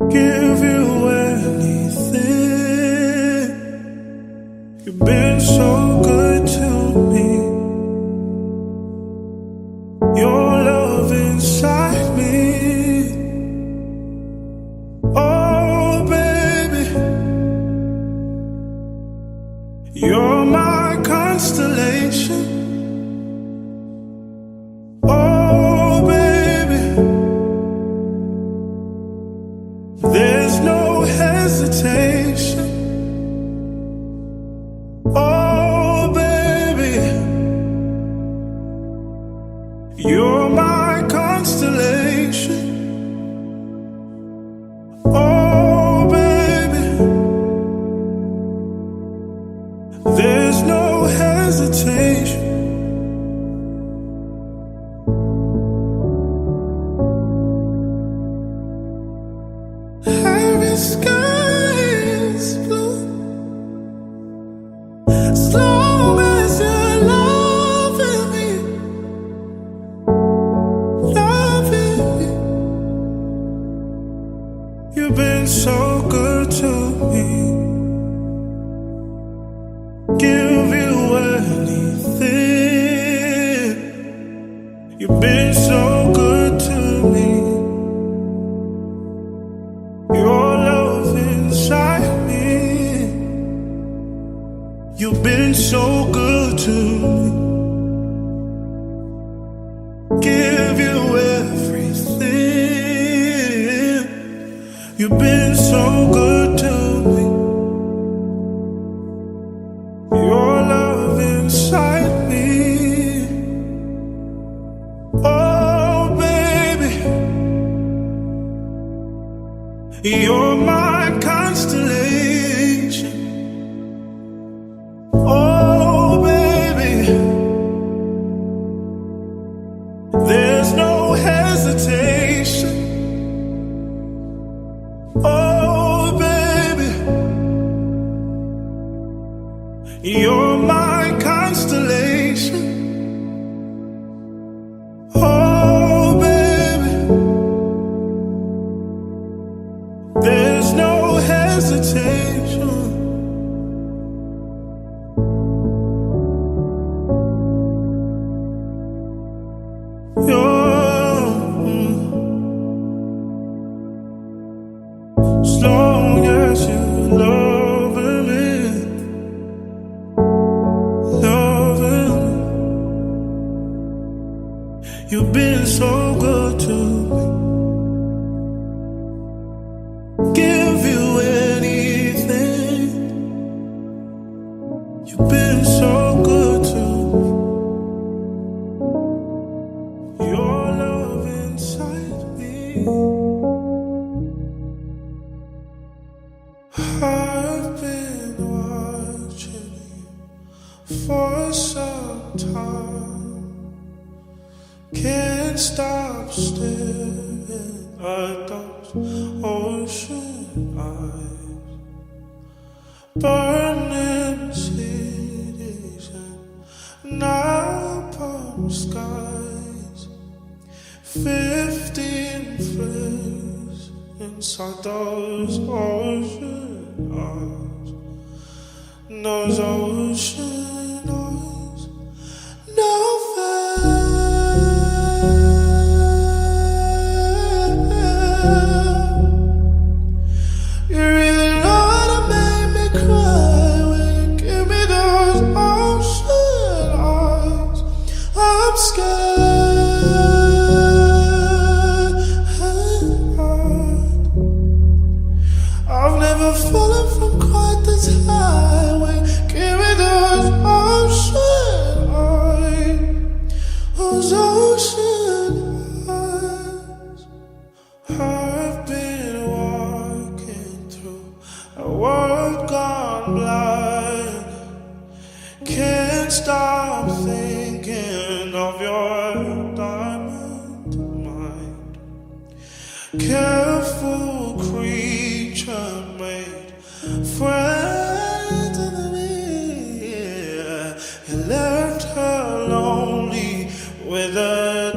Give you anything. You've been so good to me. Your love inside me. Oh, baby, you're my constellation. Oh, baby, there's no hesitation. Oh, baby, you're my constellation. Oh, baby, there's no hesitation. Every sky is blue as long as you're loving me, loving me. You've been so good to me. Give you anything. You've been so good to me. Your love inside me. You've been so good to me. Give you everything. You've been so good to me. Your love inside me. Oh, baby, you're my constellation. Oh, baby, there's no hesitation. Oh, baby, you're my constellation. Oh, baby, there's no hesitation. You're, as long as you're loving me, loving me. You've been so good to me. Give you anything. You've been so good to me. Your love inside me. I've been watching you for some time. Can't stop staring at those ocean eyes. Burning cities and napalm skies. 15 flames inside those ocean eyes. Those ocean eyes. No fair. You really know how to make me cry when you give me those ocean eyes. I'm scared. I've never fallen from quite this high when you give me those ocean eyes. Those ocean eyes. I've been walking through a world gone blind. Can't stop thinking of your diamond mind. Careful creature made friends of me. You left her lonely with a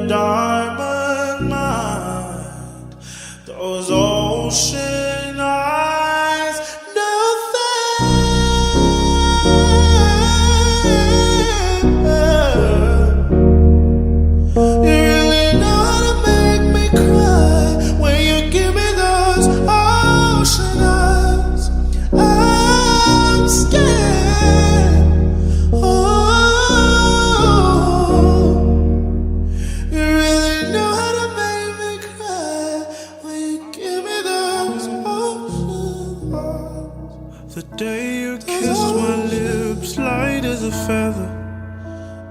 a feather.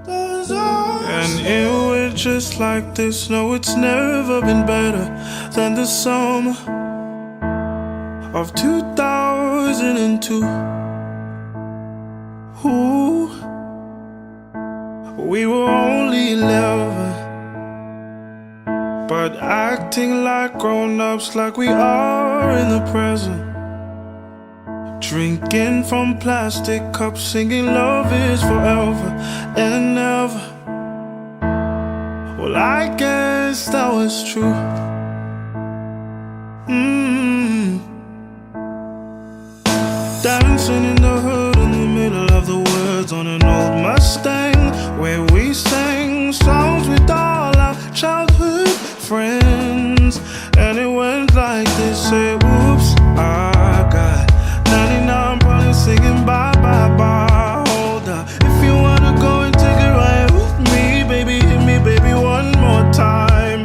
And it went just like this. No, it's never been better than the summer of 2002. Ooh, we were only 11, but acting like grown-ups, like we are in the present. Drinking from plastic cups, singing love is forever and never. Well, I guess that was true. Dancing in the hood in the middle of the woods on an old Mustang, where we sang songs with all our childhood friends. And it went like this, say, oops, I got 99 probably singing bye, bye, bye. Hold up, if you wanna go and take a ride with me, baby, hit me, baby, one more time.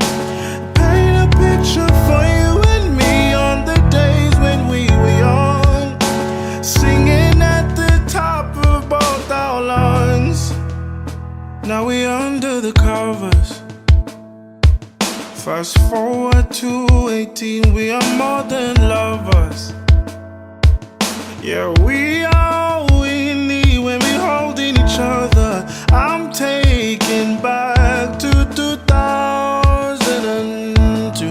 Paint a picture for you and me on the days when we were young, singing at the top of both our lungs. Now we under the covers. Fast forward to 18, we are more than lovers. Yeah, we are all we need when we holding each other. I'm taken back to 2002.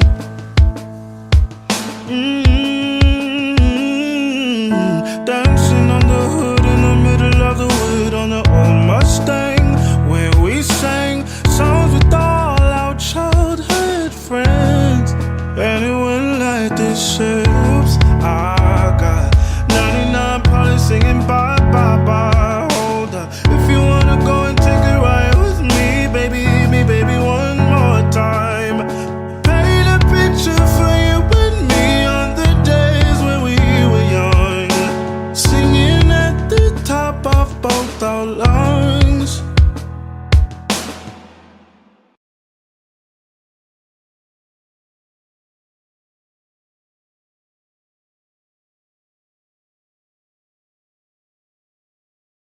Dancing on the hood in the middle of the wood on the old Mustang, where we sang songs with all our childhood friends. And it went like this, shit, oops, I got 99 probably singing bye, bye, bye. Hold up, if you wanna go and take a ride with me, baby, hit me, baby, one more time. Paint a picture for you and me on the days when we were young, singing at the top of both our lungs.